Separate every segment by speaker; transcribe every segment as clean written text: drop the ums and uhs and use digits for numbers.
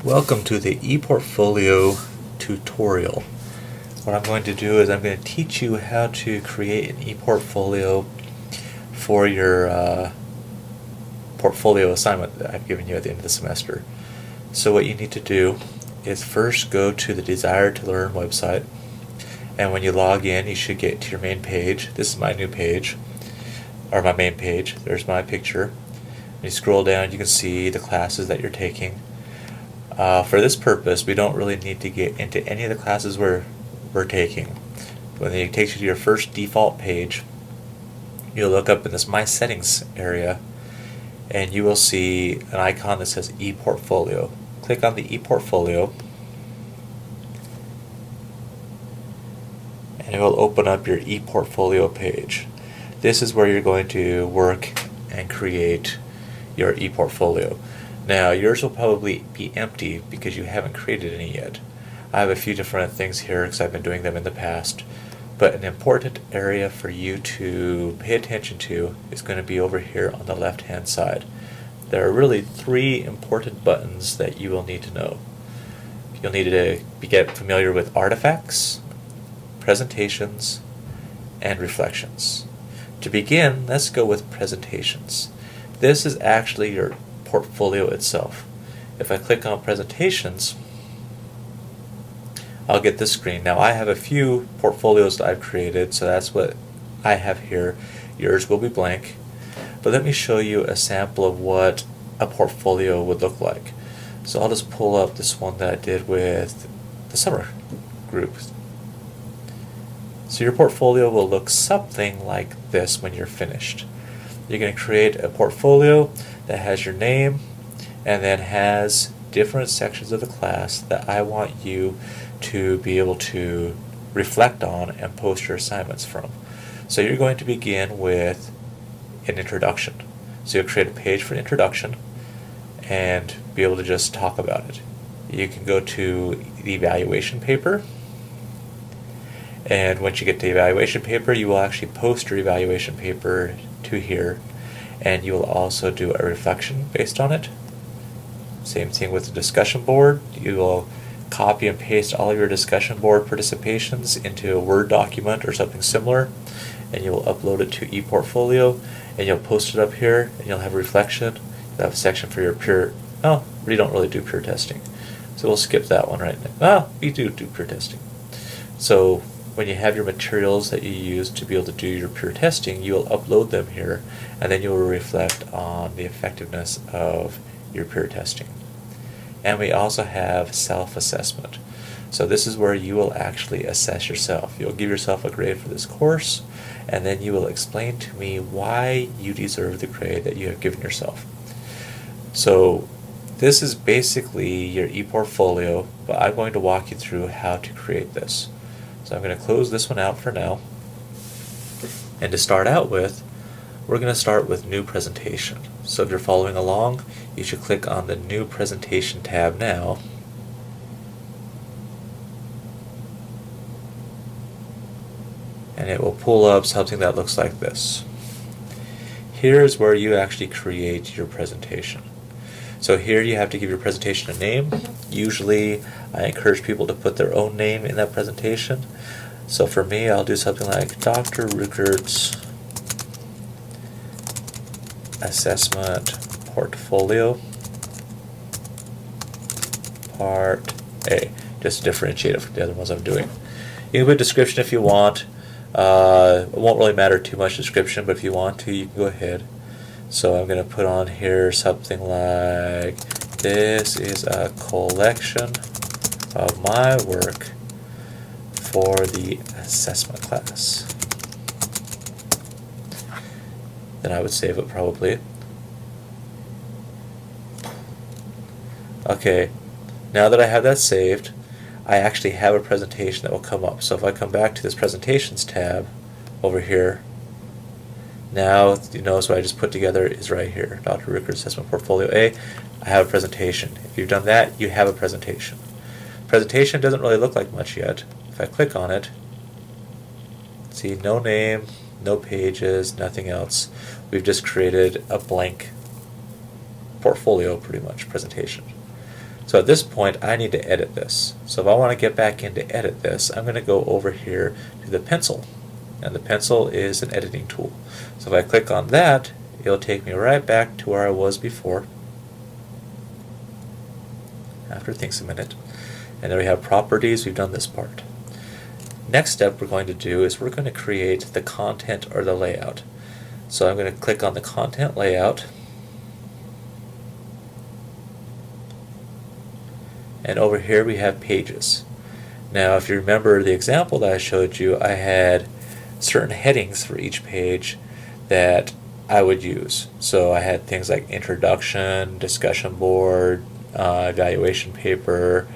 Speaker 1: Welcome to the ePortfolio tutorial. What I'm going to do is I'm going to teach you how to create an ePortfolio for your portfolio assignment that I've given you at the end of the semester. So what you need to do is first go to the Desire to Learn website, and when you log in you should get to your main page. This is my new page, or my main page. There's my picture. When you scroll down you can see the classes that you're taking. For this purpose, we don't really need to get into any of the classes we're taking. When it takes you to your first default page, you'll look up in this My Settings area, and you will see an icon that says ePortfolio. Click on the ePortfolio, and it will open up your ePortfolio page. This is where you're going to work and create your ePortfolio. Now, yours will probably be empty because you haven't created any yet. I have a few different things here because I've been doing them in the past, but an important area for you to pay attention to is going to be over here on the left hand side. There are really three important buttons that you will need to know. You'll need to get familiar with artifacts, presentations, and reflections. To begin, let's go with presentations. This is actually your portfolio itself. If I click on presentations, I'll get this screen. Now I have a few portfolios that I've created, so that's what I have here. Yours will be blank. But let me show you a sample of what a portfolio would look like. So I'll just pull up this one that I did with the summer group. So your portfolio will look something like this when you're finished. You're going to create a portfolio that has your name and then has different sections of the class that I want you to be able to reflect on and post your assignments from. So you're going to begin with an introduction. So you'll create a page for introduction and be able to just talk about it. You can go to the evaluation paper, and once you get to the evaluation paper you will actually post your evaluation paper to here, and you will also do a reflection based on it. Same thing with the discussion board. You will copy and paste all of your discussion board participations into a Word document or something similar, and you will upload it to ePortfolio, and you'll post it up here, and you'll have a reflection. You'll have a section for your peer. Oh, we don't really do peer testing, so we'll skip that one right now. Well, we do peer testing. So when you have your materials that you use to be able to do your peer testing, you will upload them here, and then you will reflect on the effectiveness of your peer testing. And we also have self-assessment. So this is where you will actually assess yourself. You'll give yourself a grade for this course, and then you will explain to me why you deserve the grade that you have given yourself. So this is basically your ePortfolio, but I'm going to walk you through how to create this. So I'm going to close this one out for now. And to start out with, we're going to start with New Presentation. So if you're following along, you should click on the New Presentation tab now. And it will pull up something that looks like this. Here's where you actually create your presentation. So here you have to give your presentation a name. Usually I encourage people to put their own name in that presentation. So for me, I'll do something like Dr. Ruckert's Assessment Portfolio Part A, just to differentiate it from the other ones I'm doing. You can put a description if you want. It won't really matter too much description, but if you want to, you can go ahead. So I'm going to put on here something like, this is a collection of my work for the assessment class. Then I would save it probably. Okay, now that I have that saved, I actually have a presentation that will come up. So if I come back to this Presentations tab over here, now you notice what I just put together is right here, Dr. Ruckert's Assessment Portfolio A. I have a presentation. If you've done that, you have a presentation. Presentation doesn't really look like much yet. If I click on it, see, no name, no pages, nothing else. We've just created a blank portfolio, pretty much, presentation. So at this point, I need to edit this. So if I want to get back in to edit this, I'm going to go over here to the pencil. And the pencil is an editing tool. So if I click on that, it'll take me right back to where I was before. After it thinks a minute. And there we have properties. We've done this part. Next step we're going to do is we're going to create the content or the layout. So I'm going to click on the content layout. And over here we have pages. Now if you remember the example that I showed you, I had certain headings for each page that I would use. So I had things like introduction, discussion board, evaluation paper,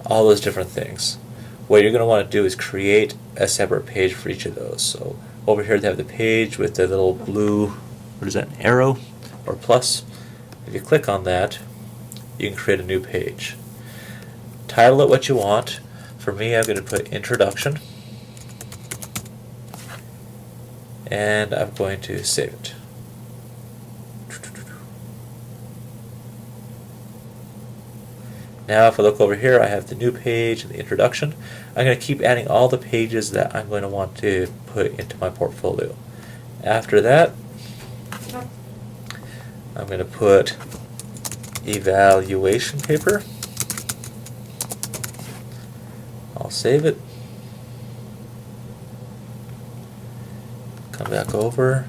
Speaker 1: all those different things. What you're going to want to do is create a separate page for each of those. So over here they have the page with the little blue, what is that, an arrow or plus. If you click on that, you can create a new page. Title it what you want. For me, I'm going to put introduction, and I'm going to save it. Now if I look over here, I have the new page and the introduction. I'm going to keep adding all the pages that I'm going to want to put into my portfolio. After that, I'm going to put evaluation paper. I'll save it. Come back over.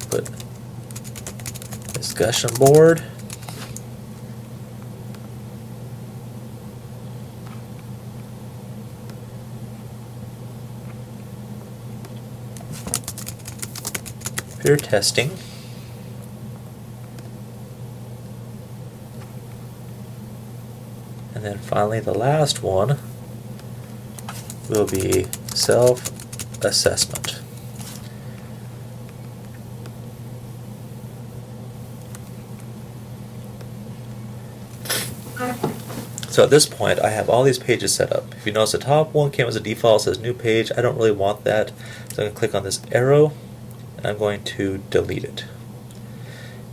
Speaker 1: Put discussion board. Peer testing. And then finally the last one will be self-assessment. So at this point I have all these pages set up. If you notice the top one came as a default, says new page. I don't really want that, so I'm going to click on this arrow and I'm going to delete it.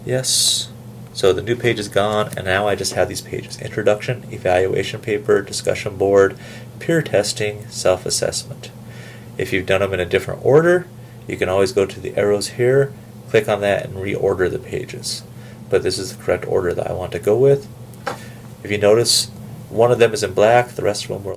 Speaker 1: Yes. So the new page is gone, and now I just have these pages: introduction, evaluation paper, discussion board, peer testing, self-assessment. If you've done them in a different order, you can always go to the arrows here, click on that, and reorder the pages. But this is the correct order that I want to go with. If you notice, one of them is in black, the rest of them were